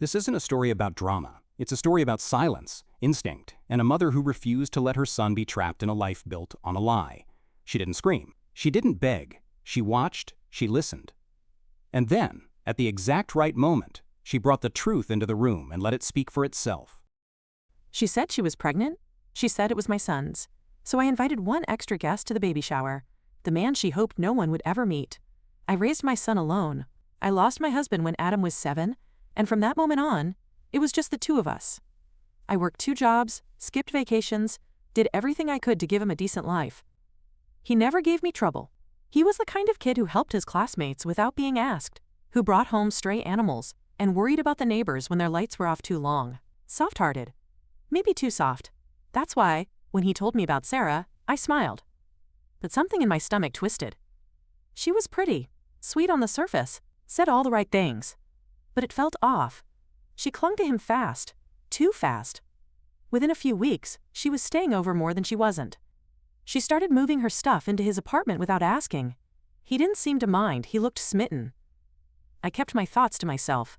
This isn't a story about drama. It's a story about silence, instinct, and a mother who refused to let her son be trapped in a life built on a lie. She didn't scream. She didn't beg. She watched. She listened. And then, at the exact right moment, she brought the truth into the room and let it speak for itself. She said she was pregnant. She said it was my son's. So I invited one extra guest to the baby shower, the man she hoped no one would ever meet. I raised my son alone. I lost my husband when Adam was 7, and from that moment on, it was just the two of us. I worked 2 jobs, skipped vacations, did everything I could to give him a decent life. He never gave me trouble. He was the kind of kid who helped his classmates without being asked, who brought home stray animals and worried about the neighbors when their lights were off too long. Soft-hearted. Maybe too soft. That's why, when he told me about Sarah, I smiled. But something in my stomach twisted. She was pretty, sweet on the surface, said all the right things. But it felt off. She clung to him fast, too fast. Within a few weeks, she was staying over more than she wasn't. She started moving her stuff into his apartment without asking. He didn't seem to mind. He looked smitten. I kept my thoughts to myself.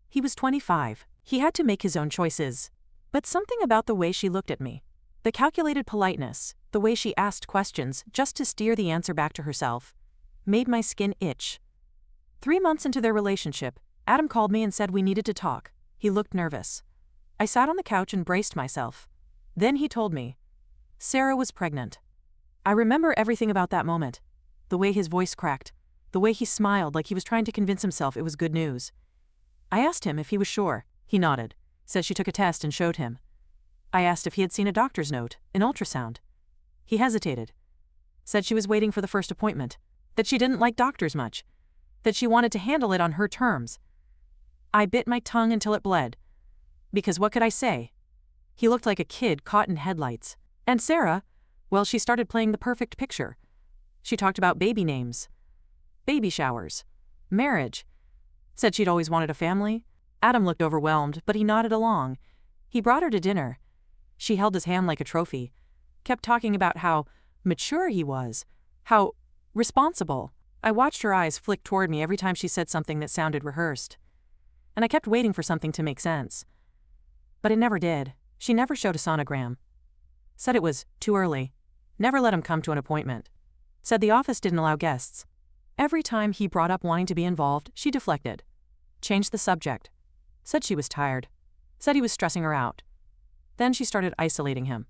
He was 25. He had to make his own choices. But something about the way she looked at me, the calculated politeness, the way she asked questions just to steer the answer back to herself, made my skin itch. 3 months into their relationship, Adam called me and said we needed to talk. He looked nervous. I sat on the couch and braced myself. Then he told me Sarah was pregnant. I remember everything about that moment. The way his voice cracked, the way he smiled like he was trying to convince himself it was good news. I asked him if he was sure. He nodded, said she took a test and showed him. I asked if he had seen a doctor's note, an ultrasound. He hesitated. Said she was waiting for the first appointment, that she didn't like doctors much, that she wanted to handle it on her terms. I bit my tongue until it bled. Because what could I say? He looked like a kid caught in headlights. And Sarah, well, she started playing the perfect picture. She talked about baby names, baby showers, marriage. Said she'd always wanted a family. Adam looked overwhelmed, but he nodded along. He brought her to dinner. She held his hand like a trophy, kept talking about how mature he was, how responsible. I watched her eyes flick toward me every time she said something that sounded rehearsed. And I kept waiting for something to make sense. But it never did. She never showed a sonogram. Said it was too early. Never let him come to an appointment. Said the office didn't allow guests. Every time he brought up wanting to be involved, she deflected. Changed the subject. Said she was tired. Said he was stressing her out. Then she started isolating him.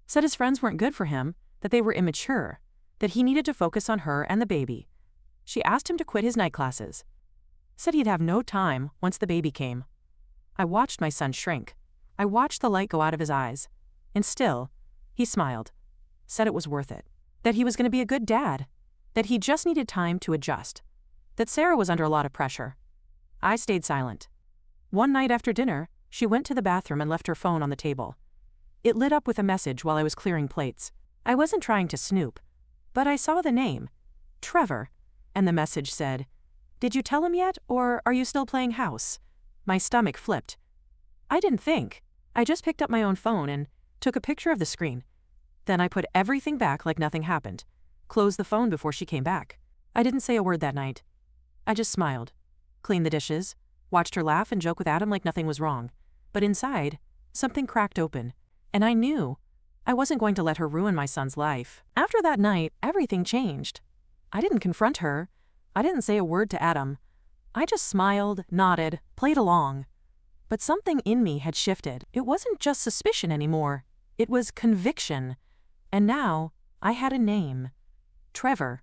Said his friends weren't good for him, that they were immature, that he needed to focus on her and the baby. She asked him to quit his night classes. Said he'd have no time once the baby came. I watched my son shrink. I watched the light go out of his eyes. And still, he smiled. Said it was worth it. That he was going to be a good dad. That he just needed time to adjust. That Sarah was under a lot of pressure. I stayed silent. One night after dinner, she went to the bathroom and left her phone on the table. It lit up with a message while I was clearing plates. I wasn't trying to snoop, but I saw the name, Trevor, and the message said, "Did you tell him yet, or are you still playing house?" My stomach flipped. I didn't think. I just picked up my own phone and took a picture of the screen. Then I put everything back like nothing happened, closed the phone before she came back. I didn't say a word that night. I just smiled, cleaned the dishes, watched her laugh and joke with Adam like nothing was wrong. But inside, something cracked open, and I knew I wasn't going to let her ruin my son's life. After that night, everything changed. I didn't confront her. I didn't say a word to Adam. I just smiled, nodded, played along. But something in me had shifted. It wasn't just suspicion anymore. It was conviction. And now, I had a name. Trevor.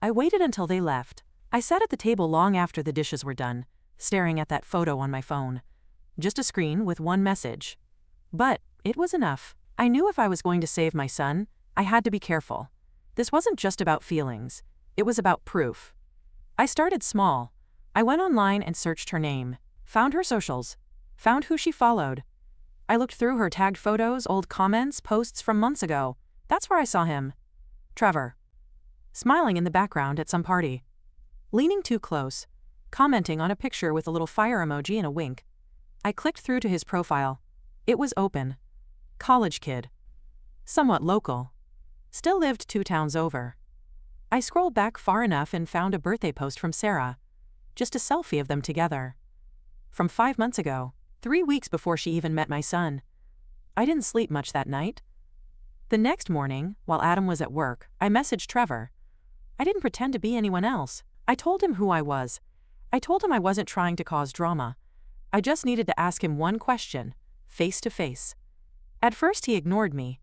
I waited until they left. I sat at the table long after the dishes were done, staring at that photo on my phone. Just a screen with one message. But it was enough. I knew if I was going to save my son, I had to be careful. This wasn't just about feelings. It was about proof. I started small. I went online and searched her name, found her socials, found who she followed. I looked through her tagged photos, old comments, posts from months ago. That's where I saw him. Trevor. Smiling in the background at some party. Leaning too close, commenting on a picture with a little fire emoji and a wink. I clicked through to his profile. It was open. College kid. Somewhat local. Still lived 2 towns over. I scrolled back far enough and found a birthday post from Sarah. Just a selfie of them together. From 5 months ago, 3 weeks before she even met my son. I didn't sleep much that night. The next morning, while Adam was at work, I messaged Trevor. I didn't pretend to be anyone else. I told him who I was. I told him I wasn't trying to cause drama. I just needed to ask him one question, face to face. At first he ignored me.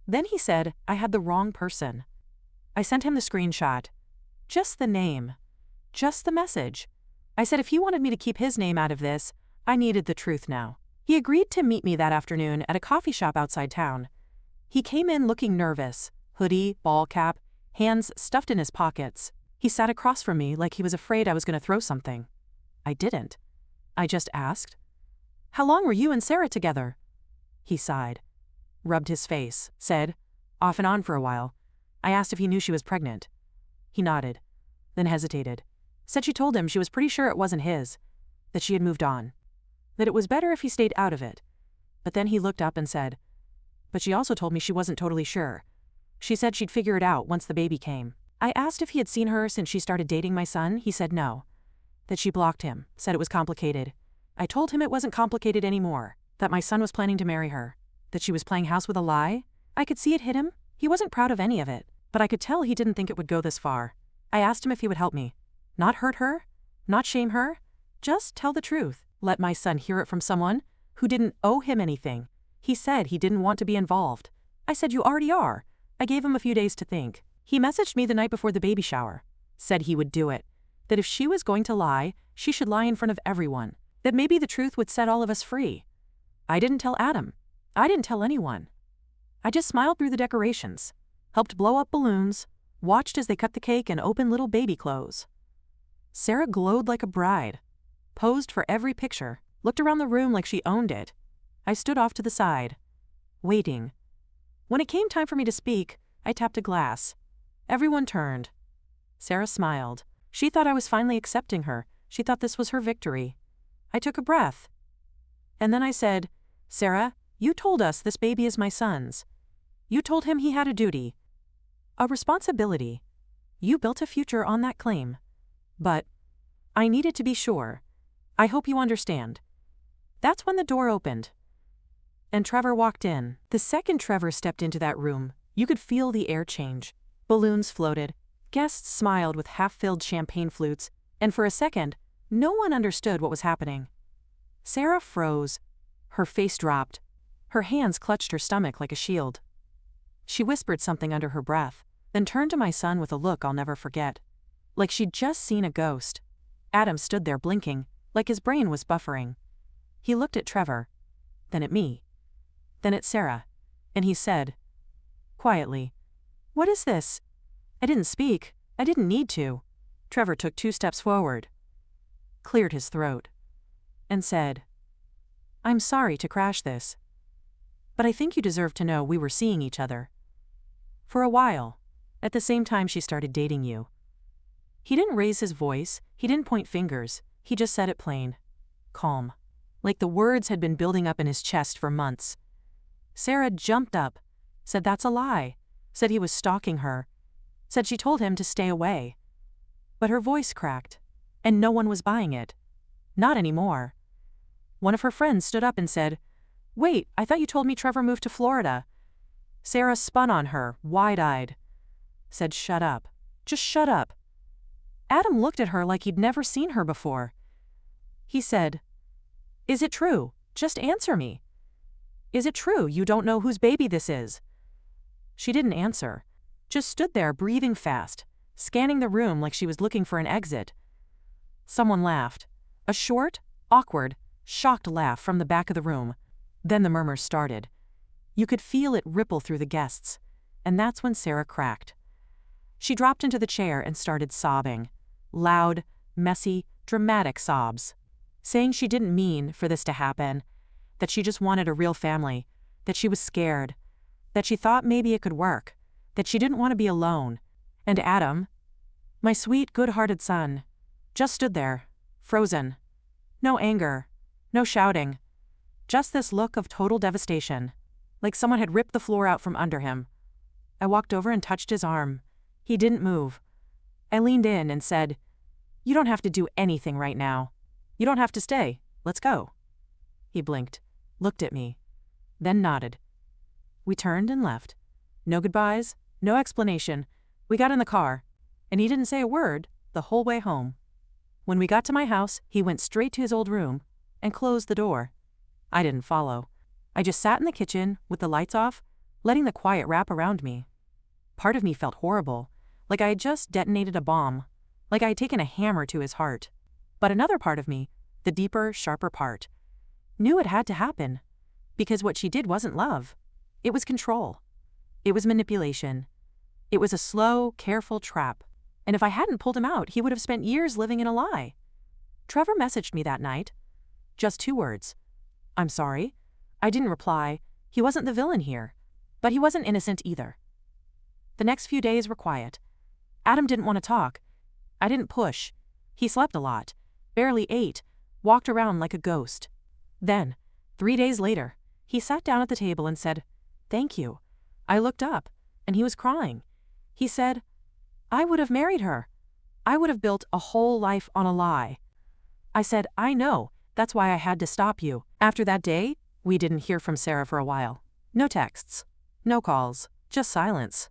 Then he said I had the wrong person. I sent him the screenshot. Just the name. Just the message. I said if he wanted me to keep his name out of this, I needed the truth now. He agreed to meet me that afternoon at a coffee shop outside town. He came in looking nervous, hoodie, ball cap, hands stuffed in his pockets. He sat across from me like he was afraid I was going to throw something. I didn't. I just asked, "How long were you and Sarah together?" He sighed, rubbed his face, said, "Off and on for a while." I asked if he knew she was pregnant. He nodded, then hesitated, said she told him she was pretty sure it wasn't his, that she had moved on, that it was better if he stayed out of it. But then he looked up and said, "But she also told me she wasn't totally sure. She said she'd figure it out once the baby came." I asked if he had seen her since she started dating my son. He said no, that she blocked him, said it was complicated. I told him it wasn't complicated anymore, that my son was planning to marry her, that she was playing house with a lie. I could see it hit him. He wasn't proud of any of it, but I could tell he didn't think it would go this far. I asked him if he would help me. Not hurt her, not shame her, just tell the truth. Let my son hear it from someone who didn't owe him anything. He said he didn't want to be involved. I said you already are. I gave him a few days to think. He messaged me the night before the baby shower, said he would do it, that if she was going to lie, she should lie in front of everyone, that maybe the truth would set all of us free. I didn't tell Adam. I didn't tell anyone. I just smiled through the decorations, helped blow up balloons, watched as they cut the cake and opened little baby clothes. Sarah glowed like a bride, posed for every picture, looked around the room like she owned it. I stood off to the side, waiting. When it came time for me to speak, I tapped a glass. Everyone turned. Sarah smiled. She thought I was finally accepting her. She thought this was her victory. I took a breath. And then I said, "Sarah, you told us this baby is my son's. You told him he had a duty, a responsibility. You built a future on that claim. But I needed to be sure. I hope you understand." That's when the door opened, and Trevor walked in. The second Trevor stepped into that room, you could feel the air change. Balloons floated, guests smiled with half-filled champagne flutes, and for a second, no one understood what was happening. Sarah froze. Her face dropped. Her hands clutched her stomach like a shield. She whispered something under her breath, then turned to my son with a look I'll never forget, like she'd just seen a ghost. Adam stood there blinking, like his brain was buffering. He looked at Trevor, then at me, then at Sarah, and he said, quietly, "What is this?" I didn't speak. I didn't need to. Trevor took 2 steps forward, cleared his throat, and said, "I'm sorry to crash this, but I think you deserve to know we were seeing each other. For a while, at the same time she started dating you." He didn't raise his voice, he didn't point fingers, he just said it plain, calm, like the words had been building up in his chest for months. Sarah jumped up, said that's a lie, said he was stalking her, said she told him to stay away. But her voice cracked, and no one was buying it. Not anymore. One of her friends stood up and said, "Wait, I thought you told me Trevor moved to Florida." Sarah spun on her, wide-eyed, said, "Shut up. Just shut up." Adam looked at her like he'd never seen her before. He said, "Is it true? Just answer me. Is it true you don't know whose baby this is?" She didn't answer, just stood there breathing fast, scanning the room like she was looking for an exit. Someone laughed, a short, awkward, shocked laugh from the back of the room. Then the murmurs started. You could feel it ripple through the guests, and that's when Sarah cracked. She dropped into the chair and started sobbing, loud, messy, dramatic sobs, saying she didn't mean for this to happen, that she just wanted a real family, that she was scared, that she thought maybe it could work, that she didn't want to be alone. And Adam, my sweet, good-hearted son, just stood there, frozen. No anger, no shouting, just this look of total devastation, like someone had ripped the floor out from under him. I walked over and touched his arm. He didn't move. I leaned in and said, "You don't have to do anything right now. You don't have to stay. let's go. He blinked, looked at me, then nodded. We turned and left. No goodbyes, no explanation. We got in the car, and he didn't say a word the whole way home. When we got to my house, he went straight to his old room and closed the door. I didn't follow. I just sat in the kitchen with the lights off, letting the quiet wrap around me. Part of me felt horrible, like I had just detonated a bomb, like I had taken a hammer to his heart. But another part of me, the deeper, sharper part, knew it had to happen, because what she did wasn't love. It was control. It was manipulation. It was a slow, careful trap. And if I hadn't pulled him out, he would have spent years living in a lie. Trevor messaged me that night. Just 2 words. I'm sorry. I didn't reply. He wasn't the villain here. But he wasn't innocent either. The next few days were quiet. Adam didn't want to talk. I didn't push. He slept a lot, barely ate, walked around like a ghost. Then, 3 days later, he sat down at the table and said, "Thank you." I looked up, and he was crying. He said, "I would have married her. I would have built a whole life on a lie." I said, "I know. That's why I had to stop you." After that day, we didn't hear from Sarah for a while. No texts, no calls, just silence.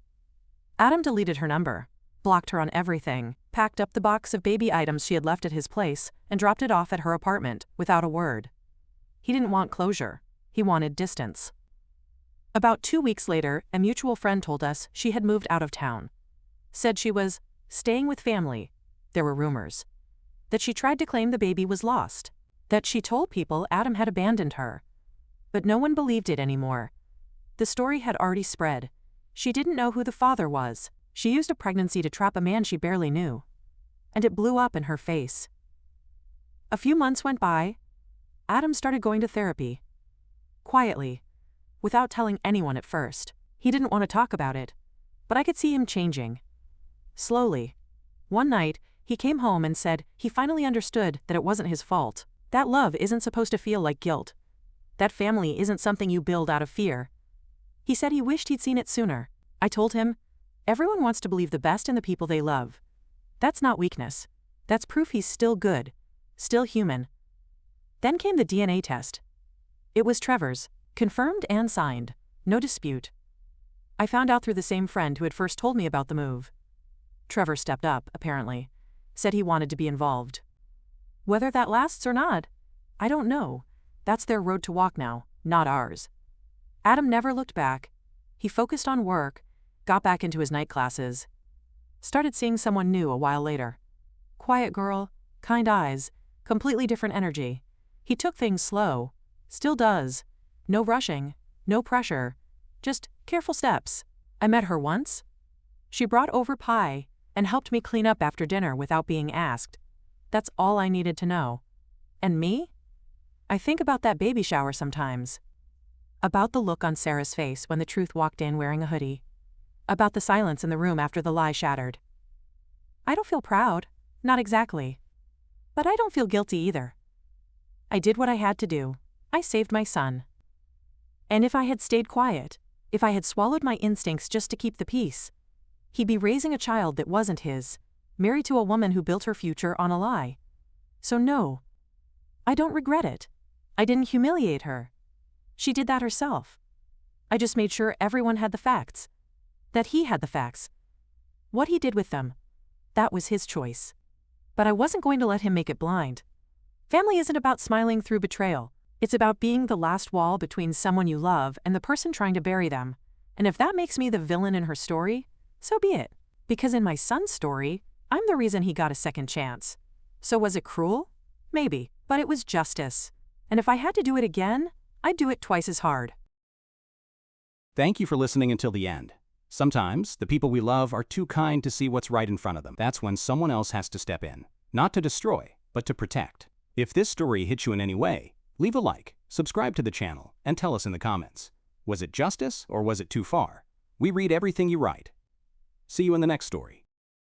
Adam deleted her number, blocked her on everything, packed up the box of baby items she had left at his place, and dropped it off at her apartment without a word. He didn't want closure. He wanted distance. About 2 weeks later, a mutual friend told us she had moved out of town. Said she was staying with family. There were rumors. That she tried to claim the baby was lost. That she told people Adam had abandoned her. But no one believed it anymore. The story had already spread. She didn't know who the father was. She used a pregnancy to trap a man she barely knew. And it blew up in her face. A few months went by. Adam started going to therapy. Quietly, without telling anyone at first. He didn't want to talk about it. But I could see him changing. Slowly. One night, he came home and said he finally understood that it wasn't his fault. That love isn't supposed to feel like guilt. That family isn't something you build out of fear. He said he wished he'd seen it sooner. I told him, everyone wants to believe the best in the people they love. That's not weakness. That's proof he's still good, still human. Then came the DNA test. It was Trevor's, confirmed and signed, no dispute. I found out through the same friend who had first told me about the move. Trevor stepped up, apparently, said he wanted to be involved. Whether that lasts or not, I don't know. That's their road to walk now, not ours. Adam never looked back. He focused on work, got back into his night classes. Started seeing someone new a while later. Quiet girl, kind eyes, completely different energy. He took things slow, still does. No rushing, no pressure, just careful steps. I met her once. She brought over pie and helped me clean up after dinner without being asked. That's all I needed to know. And me? I think about that baby shower sometimes. About the look on Sarah's face when the truth walked in wearing a hoodie. About the silence in the room after the lie shattered. I don't feel proud, not exactly. But I don't feel guilty either. I did what I had to do. I saved my son. And if I had stayed quiet, if I had swallowed my instincts just to keep the peace, he'd be raising a child that wasn't his, married to a woman who built her future on a lie. So no, I don't regret it. I didn't humiliate her. She did that herself. I just made sure everyone had the facts. That he had the facts. What he did with them, that was his choice. But I wasn't going to let him make it blind. Family isn't about smiling through betrayal. It's about being the last wall between someone you love and the person trying to bury them. And if that makes me the villain in her story, so be it. Because in my son's story, I'm the reason he got a second chance. So was it cruel? Maybe, but it was justice. And if I had to do it again, I'd do it twice as hard. Thank you for listening until the end. Sometimes, the people we love are too kind to see what's right in front of them. That's when someone else has to step in. Not to destroy, but to protect. If this story hit you in any way, leave a like, subscribe to the channel, and tell us in the comments. Was it justice or was it too far? We read everything you write. See you in the next story.